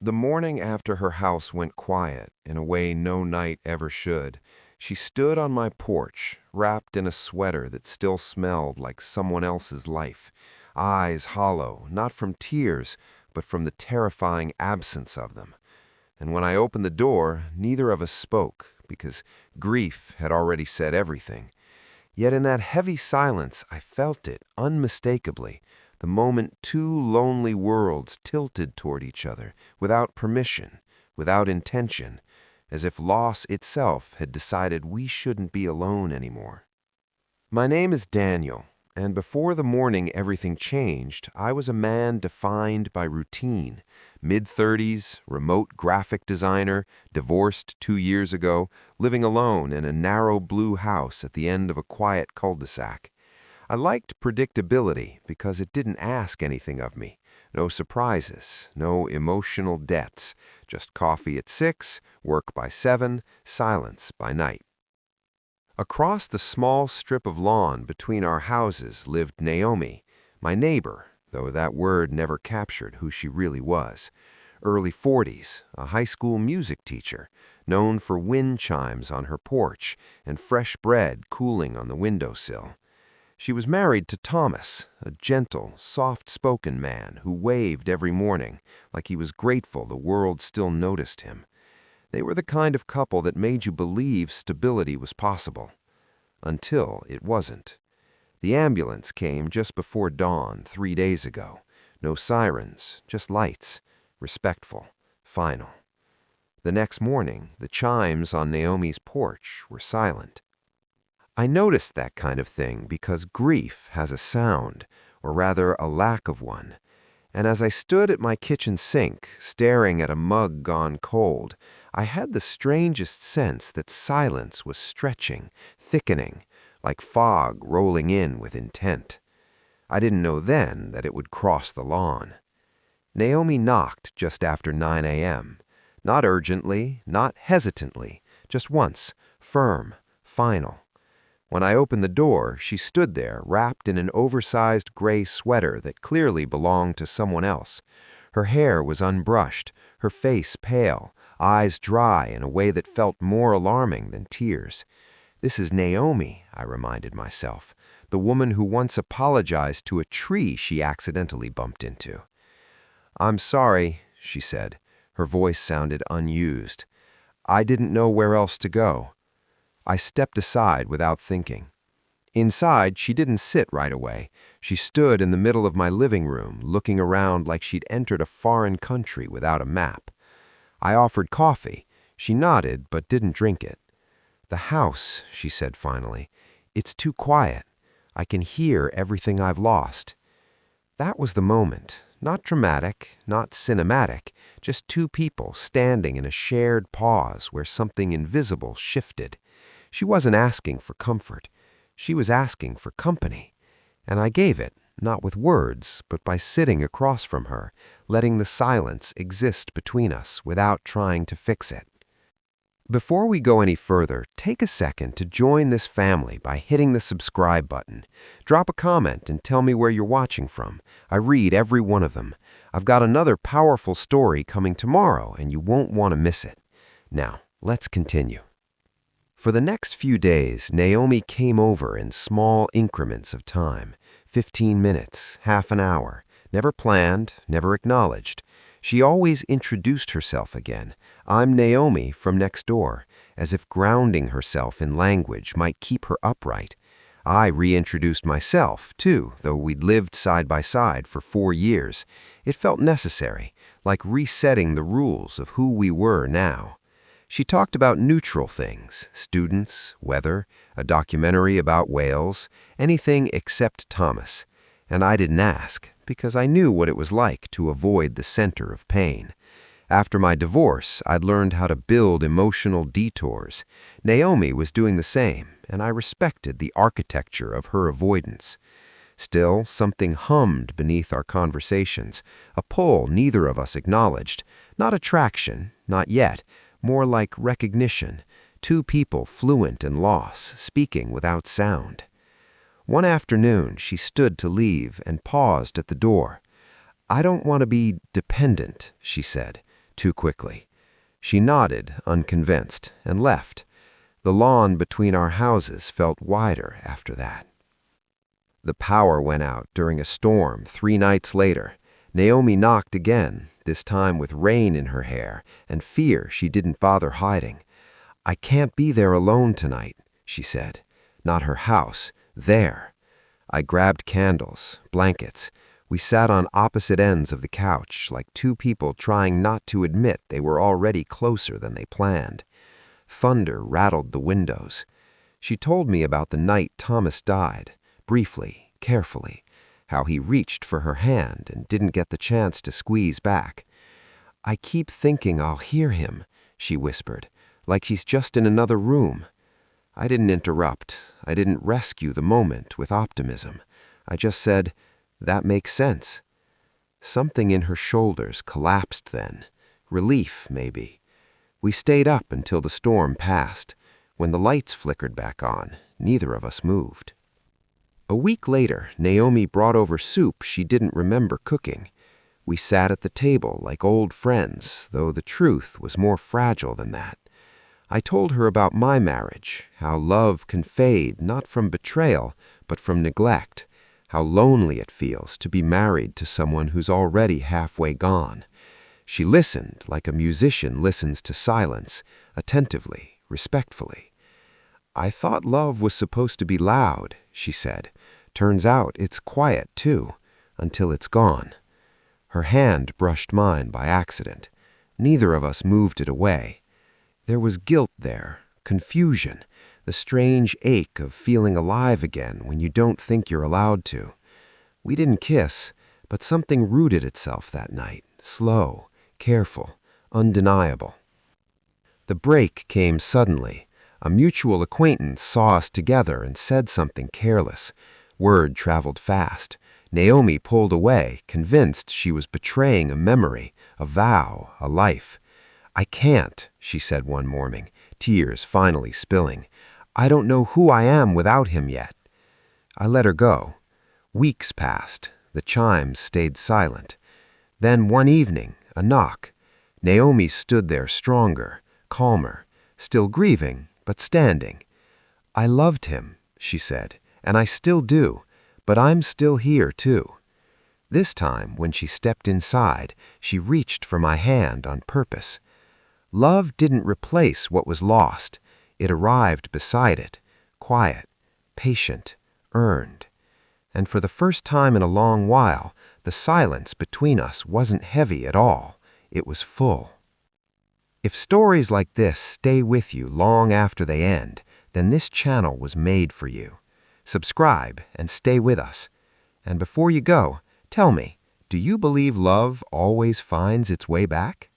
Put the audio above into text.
The morning after her house went quiet, in a way no night ever should, she stood on my porch, wrapped in a sweater that still smelled like someone else's life, eyes hollow, not from tears, but from the terrifying absence of them. And when I opened the door, neither of us spoke, because grief had already said everything. Yet in that heavy silence I felt it unmistakably, the moment two lonely worlds tilted toward each other, without permission, without intention, as if loss itself had decided we shouldn't be alone anymore. My name is Daniel, and before the morning everything changed, I was a man defined by routine. Mid-30s, remote graphic designer, divorced 2 years ago, living alone in a narrow blue house at the end of a quiet cul-de-sac. I liked predictability because it didn't ask anything of me. No surprises, no emotional debts, just coffee at 6, work by 7, silence by night. Across the small strip of lawn between our houses lived Naomi, my neighbor, though that word never captured who she really was. Early 40s, a high school music teacher, known for wind chimes on her porch and fresh bread cooling on the windowsill. She was married to Thomas, a gentle, soft-spoken man who waved every morning, like he was grateful the world still noticed him. They were the kind of couple that made you believe stability was possible. Until it wasn't. The ambulance came just before dawn 3 days ago. No sirens, just lights. Respectful. Final. The next morning, the chimes on Naomi's porch were silent. I noticed that kind of thing because grief has a sound, or rather a lack of one. And as I stood at my kitchen sink, staring at a mug gone cold, I had the strangest sense that silence was stretching, thickening, like fog rolling in with intent. I didn't know then that it would cross the lawn. Naomi knocked just after 9 a.m. Not urgently, not hesitantly, just once, firm, final. When I opened the door, she stood there, wrapped in an oversized gray sweater that clearly belonged to someone else. Her hair was unbrushed, her face pale, eyes dry in a way that felt more alarming than tears. This is Naomi, I reminded myself, the woman who once apologized to a tree she accidentally bumped into. "I'm sorry," she said. Her voice sounded unused. "I didn't know where else to go." I stepped aside without thinking. Inside, she didn't sit right away. She stood in the middle of my living room, looking around like she'd entered a foreign country without a map. I offered coffee. She nodded, but didn't drink it. "The house," she said finally. "It's too quiet. I can hear everything I've lost." That was the moment. Not dramatic, not cinematic, just two people standing in a shared pause where something invisible shifted. She wasn't asking for comfort. She was asking for company. And I gave it, not with words, but by sitting across from her, letting the silence exist between us without trying to fix it. Before we go any further, take a second to join this family by hitting the subscribe button. Drop a comment and tell me where you're watching from. I read every one of them. I've got another powerful story coming tomorrow, and you won't want to miss it. Now, let's continue. For the next few days, Naomi came over in small increments of time, 15 minutes, half an hour, never planned, never acknowledged. She always introduced herself again. "I'm Naomi from next door," as if grounding herself in language might keep her upright. I reintroduced myself, too, though we'd lived side by side for 4 years. It felt necessary, like resetting the rules of who we were now. She talked about neutral things, students, weather, a documentary about whales, anything except Thomas. And I didn't ask, because I knew what it was like to avoid the center of pain. After my divorce, I'd learned how to build emotional detours. Naomi was doing the same, and I respected the architecture of her avoidance. Still, something hummed beneath our conversations, a pull neither of us acknowledged. Not attraction, not yet, more like recognition, two people fluent in loss, speaking without sound. One afternoon, she stood to leave and paused at the door. "I don't want to be dependent," she said. too quickly. She nodded, unconvinced, and left. The lawn between our houses felt wider after that. The power went out during a storm 3 nights later. Naomi knocked again, this time with rain in her hair and fear she didn't bother hiding. "I can't be there alone tonight," she said. "Not her house. There." I grabbed candles, blankets. We sat on opposite ends of the couch, like two people trying not to admit they were already closer than they planned. Thunder rattled the windows. She told me about the night Thomas died, briefly, carefully, how he reached for her hand and didn't get the chance to squeeze back. "I keep thinking I'll hear him," she whispered, like she's just in another room. I didn't interrupt. I didn't rescue the moment with optimism. I just said, "That makes sense." Something in her shoulders collapsed then. Relief, maybe. We stayed up until the storm passed. When the lights flickered back on, neither of us moved. A week later, Naomi brought over soup she didn't remember cooking. We sat at the table like old friends, though the truth was more fragile than that. I told her about my marriage, how love can fade not from betrayal, but from neglect, how lonely it feels to be married to someone who's already halfway gone. She listened like a musician listens to silence, attentively, respectfully. "I thought love was supposed to be loud," she said. "Turns out it's quiet, too, until it's gone." Her hand brushed mine by accident. Neither of us moved it away. There was guilt there, confusion, the strange ache of feeling alive again when you don't think you're allowed to. We didn't kiss, but something rooted itself that night, slow, careful, undeniable. The break came suddenly. A mutual acquaintance saw us together and said something careless. Word traveled fast. Naomi pulled away, convinced she was betraying a memory, a vow, a life. "I can't," she said one morning, tears finally spilling. "I don't know who I am without him yet." I let her go. Weeks passed. The chimes stayed silent. Then one evening, a knock. Naomi stood there stronger, calmer, still grieving, but standing. "I loved him," she said, "and I still do, but I'm still here too." This time, when she stepped inside, she reached for my hand on purpose. Love didn't replace what was lost. It arrived beside it, quiet, patient, earned. And for the first time in a long while, the silence between us wasn't heavy at all. It was full. If stories like this stay with you long after they end, then this channel was made for you. Subscribe and stay with us. And before you go, tell me, do you believe love always finds its way back?